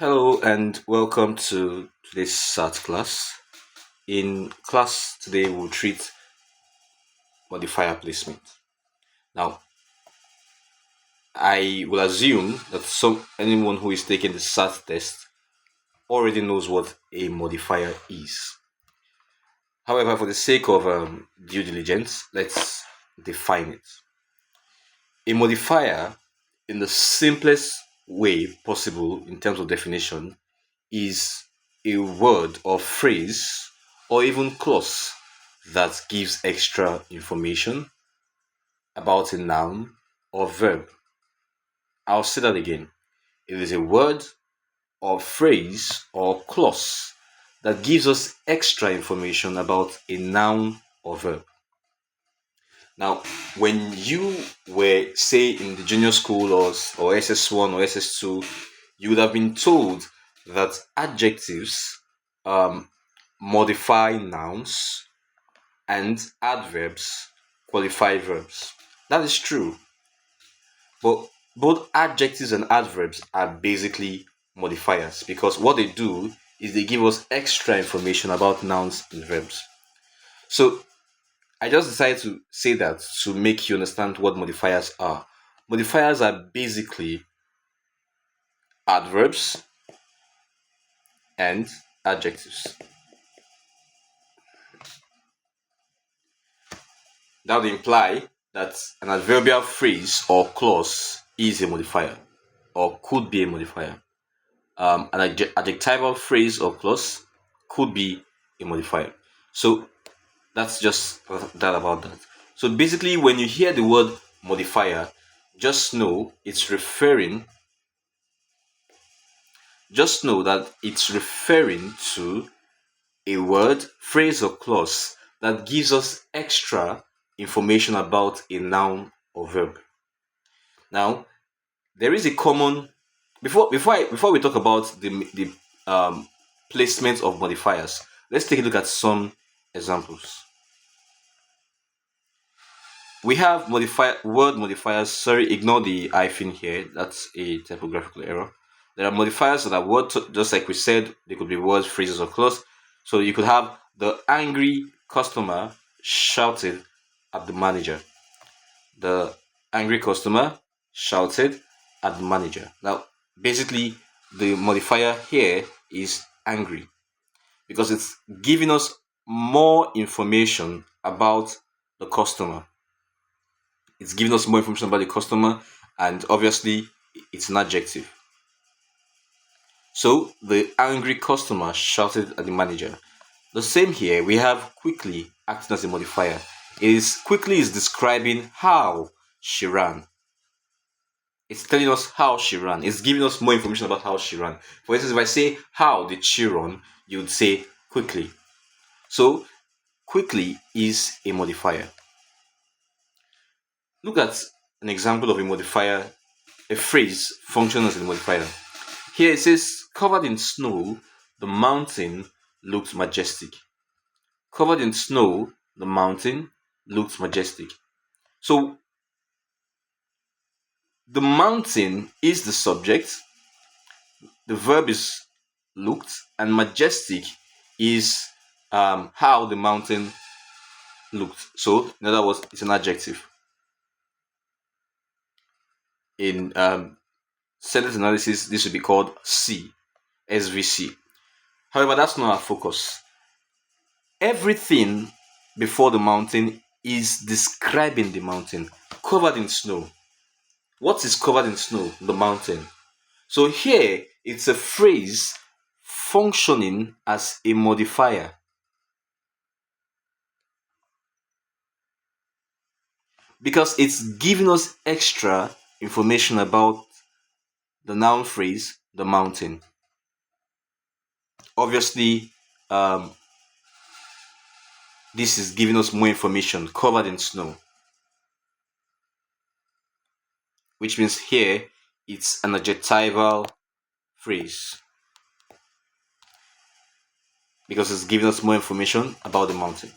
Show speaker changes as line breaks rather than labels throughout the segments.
Hello and welcome to today's SAT class. In class today, we'll treat modifier placement. Now, I will assume that anyone who is taking the SAT test already knows what a modifier is. However, for the sake of due diligence, let's define it. A modifier, in the simplest way possible in terms of definition, is a word or phrase or even clause that gives extra information about a noun or verb. I'll say that again. It is a word or phrase or clause that gives us extra information about a noun or verb. Now, when you were, say, in the junior school or SS1 or SS2, you would have been told that adjectives modify nouns and adverbs qualify verbs. That is true. But both adjectives and adverbs are basically modifiers because what they do is they give us extra information about nouns and verbs. So I just decided to say that to make you understand what modifiers are. Modifiers are basically adverbs and adjectives. That would imply that an adverbial phrase or clause is a modifier or could be a modifier. An adjectival phrase or clause could be a modifier. So that's just that about that. So basically, when you hear the word modifier, just know that it's referring to a word, phrase, or clause that gives us extra information about a noun or verb. Now, there is a common before we talk about the placement of modifiers. Let's take a look at some examples. We have word modifiers. Sorry, ignore the hyphen here. That's a typographical error. There are modifiers that are words, just like we said, they could be words, phrases, or clause. So you could have the angry customer shouted at the manager. The angry customer shouted at the manager. Now, basically, the modifier here is angry because it's giving us more information about the customer. It's giving us more information about the customer, and obviously, it's an adjective. So, the angry customer shouted at the manager. The same here, we have quickly acting as a modifier. Quickly is describing how she ran. It's telling us how she ran. It's giving us more information about how she ran. For instance, if I say, how did she run? You would say, quickly. So, quickly is a modifier. Look at an example of a modifier, a phrase functioning as a modifier. Here it says, covered in snow, the mountain looked majestic. Covered in snow, the mountain looked majestic. So, the mountain is the subject, the verb is looked, and majestic is how the mountain looked. So, in other words, it's an adjective. In sentence analysis, this would be called SVC. However, that's not our focus. Everything before the mountain is describing the mountain, covered in snow. What is covered in snow? The mountain. So here, it's a phrase functioning as a modifier. Because it's giving us extra information about the noun phrase, the mountain. Obviously, this is giving us more information, covered in snow. Which means here, it's an adjectival phrase. Because it's giving us more information about the mountain.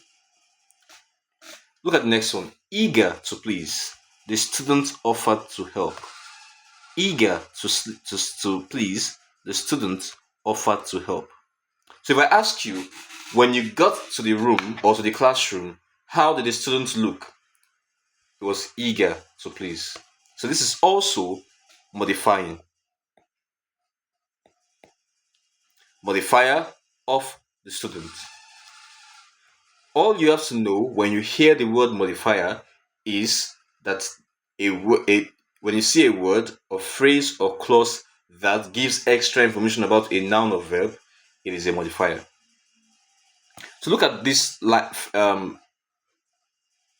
Look at the next one. Eager to please, the student offered to help. Eager to please, the student offered to help. So if I ask you, when you got to the room or to the classroom, how did the student look? He was eager to please. So this is also modifying. Modifier of the student. All you have to know when you hear the word modifier is that when you see a word or phrase or clause that gives extra information about a noun or verb, it is a modifier. So look at this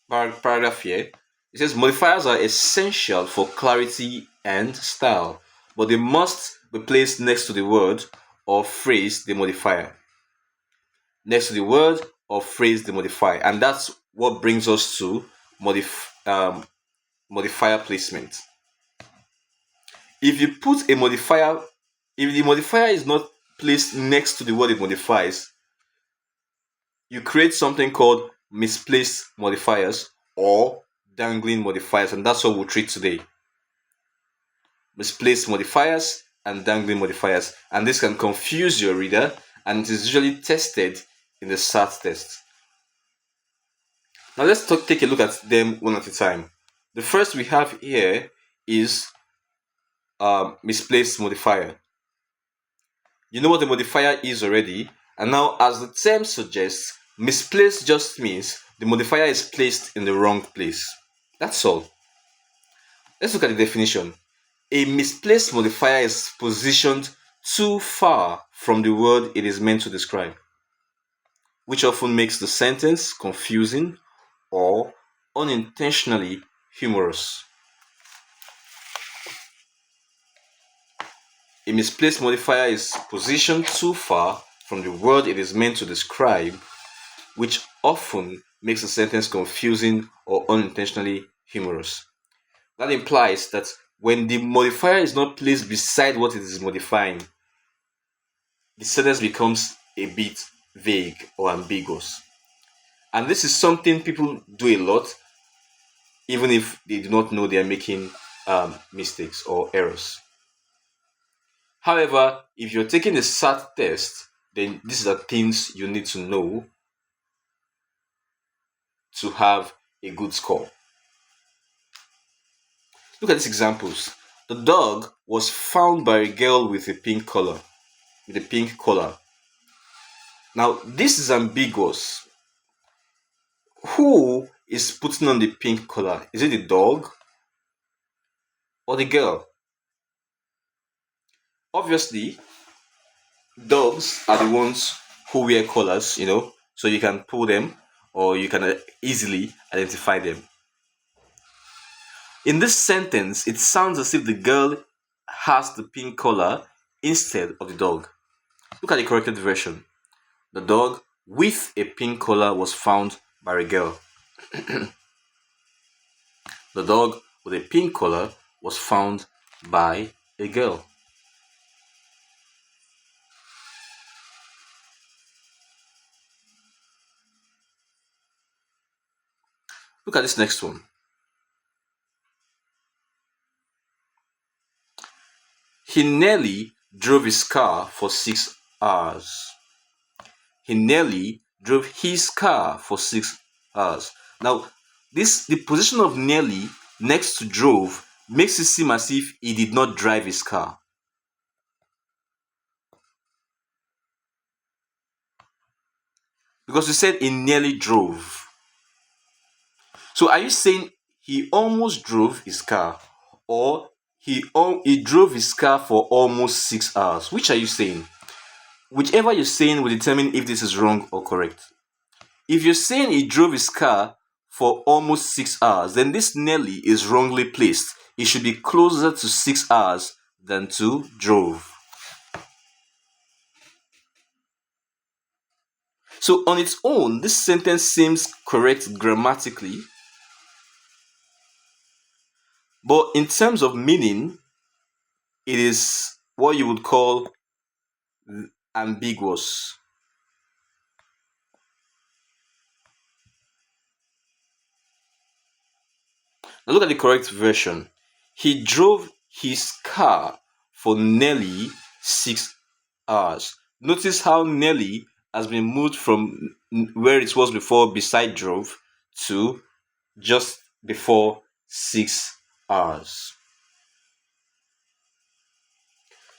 paragraph here. It says modifiers are essential for clarity and style, but they must be placed next to the word or phrase they modify. Next to the word or phrase they modify, and that's what brings us to modifier placement. If you put a modifier, if the modifier is not placed next to the word it modifies, you create something called misplaced modifiers or dangling modifiers, and that's what we'll treat today. Misplaced modifiers and dangling modifiers, and this can confuse your reader, and it is usually tested in the SAT test. Now let's take a look at them one at a time. The first we have here is misplaced modifier. You know what a modifier is already, and now as the term suggests, misplaced just means the modifier is placed in the wrong place. That's all. Let's look at the definition. A misplaced modifier is positioned too far from the word it is meant to describe, which often makes the sentence confusing or unintentionally humorous. A misplaced modifier is positioned too far from the word it is meant to describe, which often makes the sentence confusing or unintentionally humorous. That implies that when the modifier is not placed beside what it is modifying, the sentence becomes a bit vague or ambiguous. And this is something people do a lot, even if they do not know they are making mistakes or errors. However, if you're taking a SAT test, then these are things you need to know to have a good score. Look at these examples. The dog was found by a girl with a pink collar. Now, this is ambiguous. Who is putting on the pink collar? Is it the dog or the girl? Obviously, dogs are the ones who wear collars, so you can pull them or you can easily identify them. In this sentence, it sounds as if the girl has the pink collar instead of the dog. Look at the corrected version. The dog with a pink collar was found by a girl. The dog with a pink collar was found by a girl. Look at this next one. He nearly drove his car for 6 hours. He nearly drove his car for 6 hours. Now, the position of nearly next to drove makes it seem as if he did not drive his car. Because you said he nearly drove. So are you saying he almost drove his car, or he drove his car for almost 6 hours? Which are you saying? Whichever you're saying will determine if this is wrong or correct. If you're saying he drove his car for almost 6 hours, then this nearly is wrongly placed. It should be closer to 6 hours than to drove. So on its own, this sentence seems correct grammatically, but in terms of meaning, it is what you would call ambiguous. Now look at the correct version. He drove his car for nearly 6 hours. Notice how Nelly has been moved from where it was before beside drove to just before 6 hours.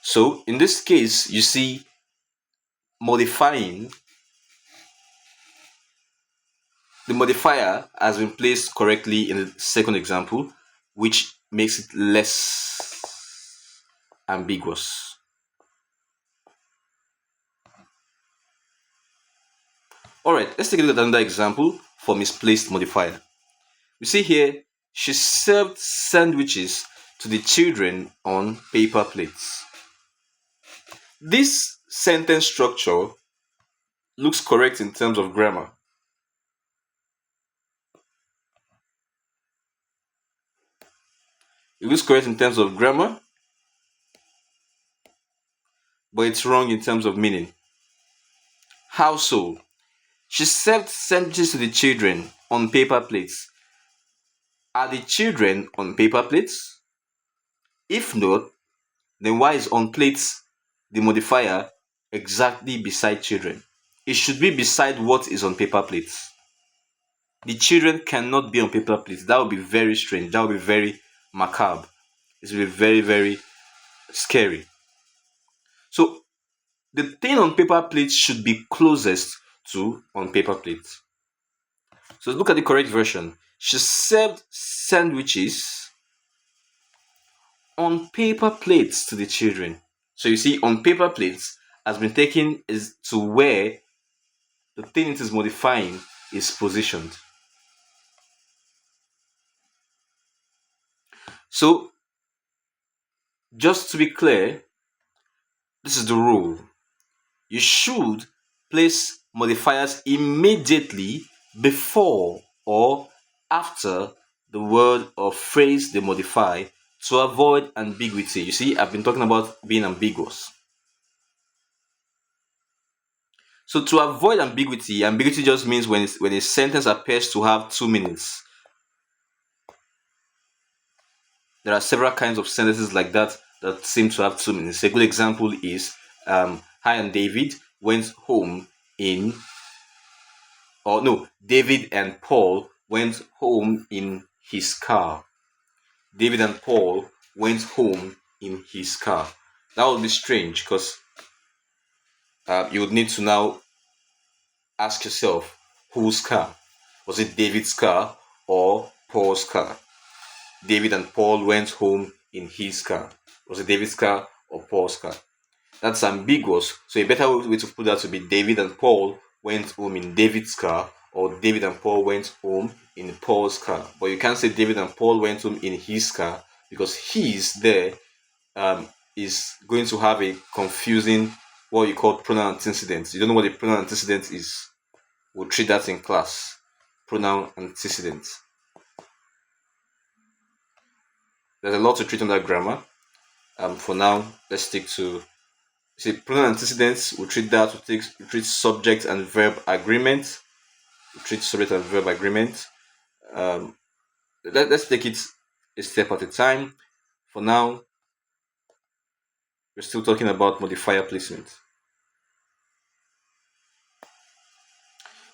So in this case, you see modifying the modifier has been placed correctly in the second example, which makes it less ambiguous. Alright, let's take a look at another example for misplaced modifier. We see here, she served sandwiches to the children on paper plates. This sentence structure looks correct in terms of grammar. It looks correct in terms of grammar, but it's wrong in terms of meaning. How so? She served sandwiches to the children on paper plates. Are the children on paper plates? If not, then why is on plates the modifier exactly beside children? It should be beside what is on paper plates. The children cannot be on paper plates. That would be very strange. That would be very macabre. It would be very, very scary. So the thing on paper plates should be closest to on paper plates. So look at the correct version. She served sandwiches on paper plates to the children. So you see, on paper plates has been taken is to where the thing it is modifying is positioned. So just to be clear, this is the rule. You should place modifiers immediately before or after the word or phrase they modify to avoid ambiguity. You see, I've been talking about being ambiguous. So to avoid ambiguity, ambiguity just means when a sentence appears to have two meanings. There are several kinds of sentences like that that seem to have two meanings. A good example is Hi and David went home in, or no, David and Paul went home in his car. David and Paul went home in his car. That would be strange because you would need to now ask yourself, whose car? Was it David's car or Paul's car? David and Paul went home in his car. Was it David's car or Paul's car? That's ambiguous. So a better way to put that would be David and Paul went home in David's car, or David and Paul went home in Paul's car. But you can't say David and Paul went home in his car, because his there is going to have a confusing what you call pronoun antecedent. You don't know what a pronoun antecedent is. We'll treat that in class. Pronoun antecedent. There's a lot to treat on that grammar. For now, let's stick to pronoun antecedents. We'll treat that. We'll treat subject and verb agreement. We'll treat subject and verb agreement. Let's take it a step at a time. For now, we're still talking about modifier placement.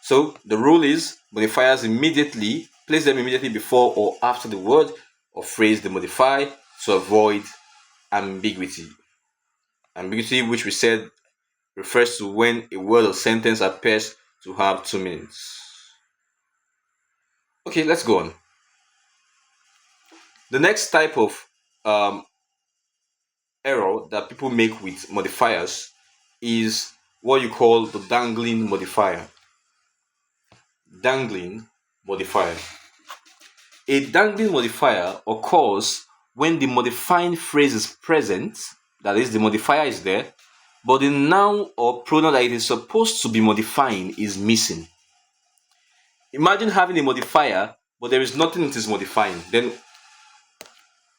So the rule is modifiers place them immediately before or after the word or phrase they modify to avoid ambiguity. Ambiguity, which we said refers to when a word or sentence appears to have two meanings. Okay, let's go on. The next type of error that people make with modifiers is what you call the dangling modifier. Dangling modifier. A dangling modifier occurs when the modifying phrase is present, that is, the modifier is there, but the noun or pronoun that it is supposed to be modifying is missing. Imagine having a modifier, but there is nothing it is modifying. Then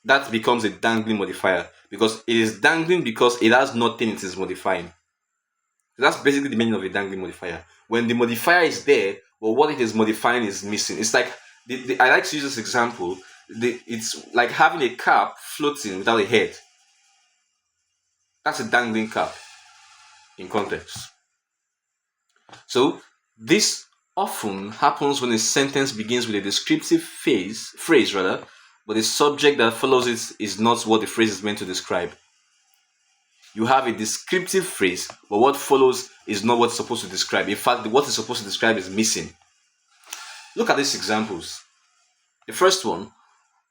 that becomes a dangling modifier, because it is dangling because it has nothing it is modifying. So that's basically the meaning of a dangling modifier. When the modifier is there, but what it is modifying is missing. It's like, I like to use this example. It's like having a cap floating without a head. That's a dangling cap in context. So this often happens when a sentence begins with a descriptive phrase, but the subject that follows it is not what the phrase is meant to describe. You have a descriptive phrase, but what follows is not what's supposed to describe. In fact, what it's supposed to describe is missing. Look at these examples. The first one,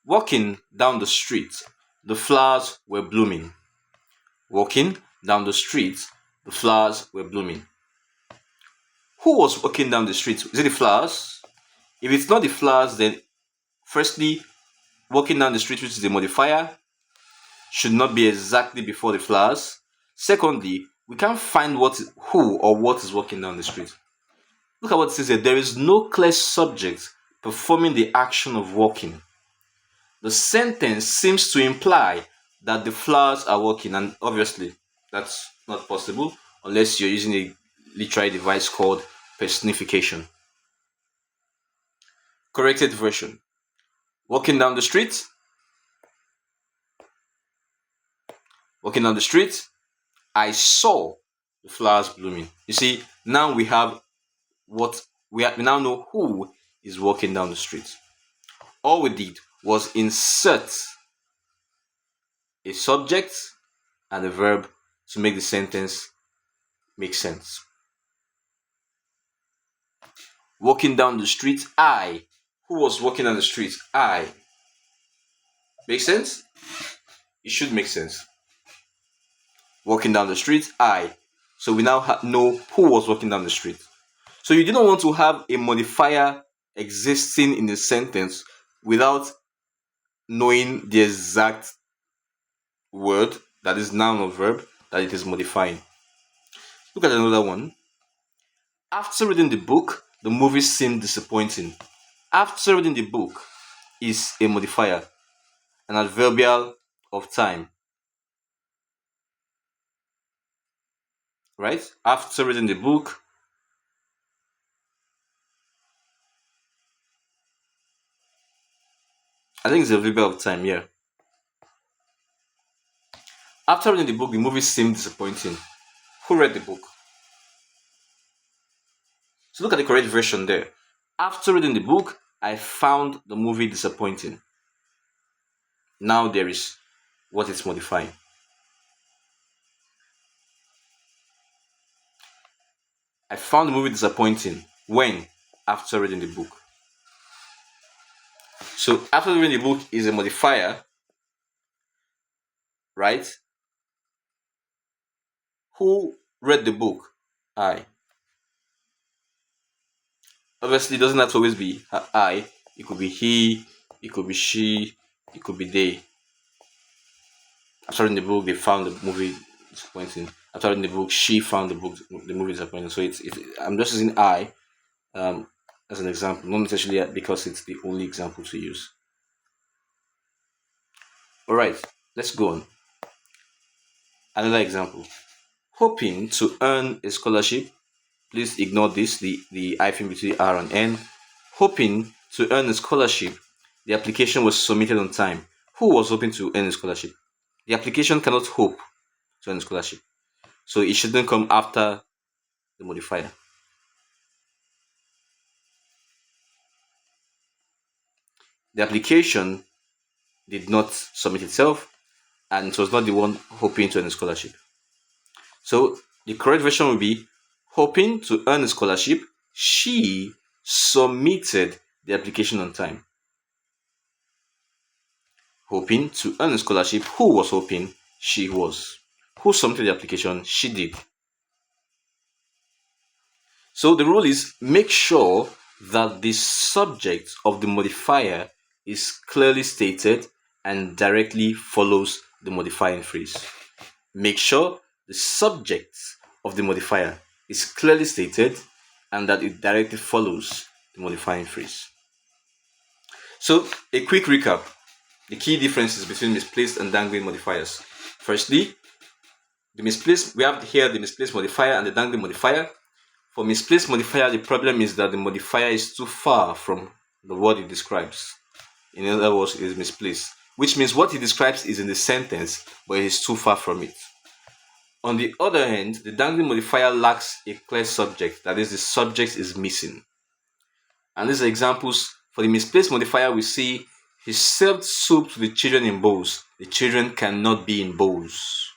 walking down the street, the flowers were blooming. Walking down the street, the flowers were blooming. Who was walking down the street? Is it the flowers? If it's not the flowers, then firstly, walking down the street, which is the modifier, should not be exactly before the flowers. Secondly, we can't find who or what is walking down the street. Look at what it says here. There is no clear subject performing the action of walking. The sentence seems to imply that the flowers are walking, and obviously that's not possible unless you're using a literary device called personification. Corrected version. Walking down the street. Walking down the street, I saw the flowers blooming. You see, now we have we now know who is walking down the street. All we did was insert a subject and a verb to make the sentence make sense. Walking down the street, I. Who was walking down the street? I. Make sense? It should make sense. Walking down the street, I. So we now know who was walking down the street. So you didn't want to have a modifier existing in the sentence without knowing the exact word, that is noun or verb, that it is modifying. Look at another one. After reading the book, the movie seemed disappointing. After reading the book is a modifier, an adverbial of time. Right? After reading the book, I think it's a adverbial of time, yeah. After reading the book, the movie seemed disappointing. Who read the book? So look at the correct version there. After reading the book, I found the movie disappointing. Now there is what it's modifying. I found the movie disappointing. When? After reading the book. So after reading the book is a modifier, right? Who read the book? I. Obviously, it doesn't have to always be I. It could be he, it could be she, it could be they. After reading the book, they found the movie disappointing. After reading the book, she found the movie disappointing. So I'm just using I as an example, not necessarily because it's the only example to use. All right, let's go on. Another example. Hoping to earn a scholarship. Please ignore this, the hyphen between R and N. Hoping to earn a scholarship. The application was submitted on time. Who was hoping to earn a scholarship? The application cannot hope to earn a scholarship. So it shouldn't come after the modifier. The application did not submit itself, and it was not the one hoping to earn a scholarship. So the correct version would be hoping to earn a scholarship. She submitted the application on time. Hoping to earn a scholarship. Who was hoping? She was. Who submitted the application? She did. So the rule is make sure that the subject of the modifier is clearly stated and directly follows the modifying phrase. Make sure the subject of the modifier is clearly stated and that it directly follows the modifying phrase. So a quick recap. The key differences between misplaced and dangling modifiers. Firstly, we have here the misplaced modifier and the dangling modifier. For misplaced modifier, the problem is that the modifier is too far from the word it describes. In other words, it is misplaced, which means what it describes is in the sentence, but it is too far from it. On the other hand, the dangling modifier lacks a clear subject, that is, the subject is missing. And these are examples. For the misplaced modifier, we see he served soup to the children in bowls. The children cannot be in bowls.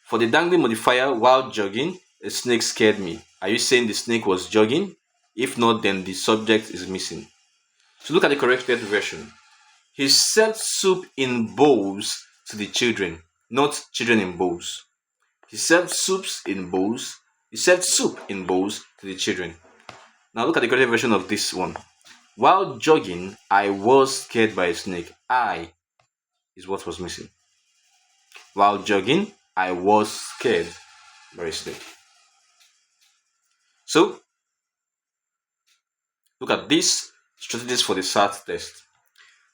For the dangling modifier, while jogging, a snake scared me. Are you saying the snake was jogging? If not, then the subject is missing. So look at the corrected version. He served soup in bowls to the children, not children in bowls. He served soups in bowls. He served soup in bowls to the children. Now look at the corrected version of this one. While jogging, I was scared by a snake. I is what was missing. While jogging, I was scared by a snake. So look at these strategies for the SAT test.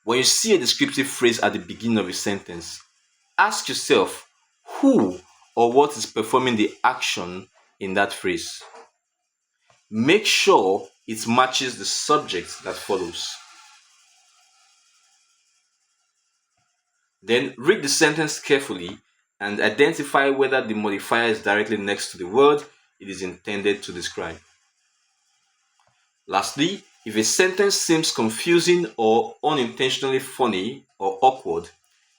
When you see a descriptive phrase at the beginning of a sentence, ask yourself who or what is performing the action in that phrase. Make sure it matches the subject that follows. Then read the sentence carefully and identify whether the modifier is directly next to the word it is intended to describe. Lastly, if a sentence seems confusing or unintentionally funny or awkward,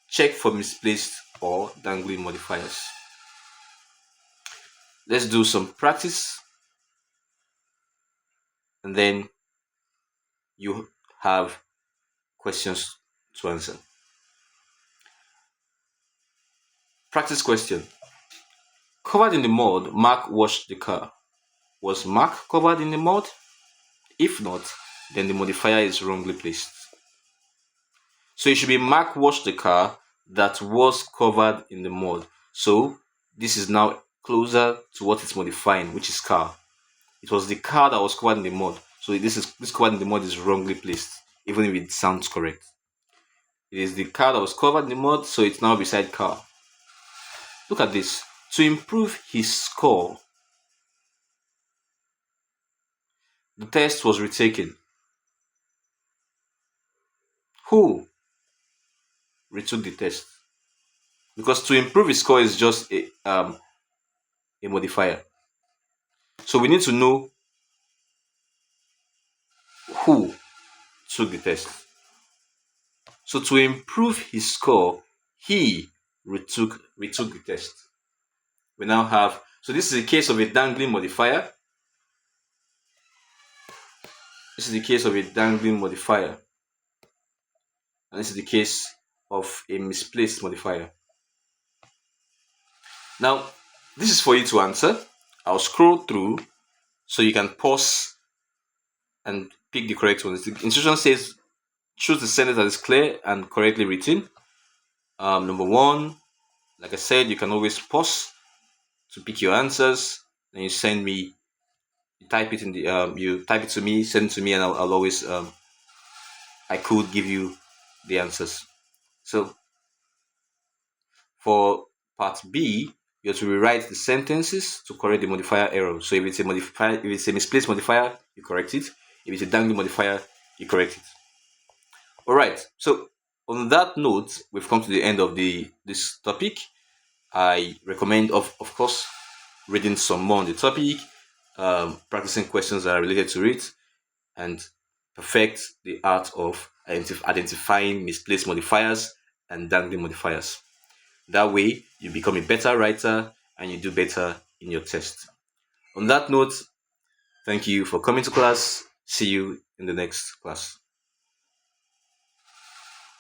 check for misplaced or dangling modifiers. Let's do some practice and then you have questions to answer. Practice question. Covered in the mud, Mark washed the car. Was Mark covered in the mud? If not, then the modifier is wrongly placed. So it should be Mark washed the car that was covered in the mud. So this is now closer to what it's modifying, which is car. It was the car that was covered in the mud. So this covered in the mud is wrongly placed, even if it sounds correct. It is the car that was covered in the mud, so it's now beside car. Look at this. To improve his score, the test was retaken. Who retook the test? Because to improve his score is just a modifier. So we need to know who took the test. So to improve his score, he retook the test. We now have, so this is a case of a dangling modifier. This is the case of a dangling modifier. And this is the case of a misplaced modifier. Now, this is for you to answer. I'll scroll through so you can pause and pick the correct ones. The instruction says choose the sentence that is clear and correctly written. Number one, like I said, you can always pause to pick your answers. Then you send me, you type it in the you type it to me, send it to me, and I'll always I could give you the answers. So for part B, you have to rewrite the sentences to correct the modifier error. So if it's a misplaced modifier, you correct it. If it's a dangling modifier, you correct it. All right. So on that note, we've come to the end of this topic. I recommend, of course, reading some more on the topic, practicing questions that are related to it, and perfect the art of identifying misplaced modifiers and dangling modifiers. That way, you become a better writer and you do better in your test. On that note, thank you for coming to class. See you in the next class.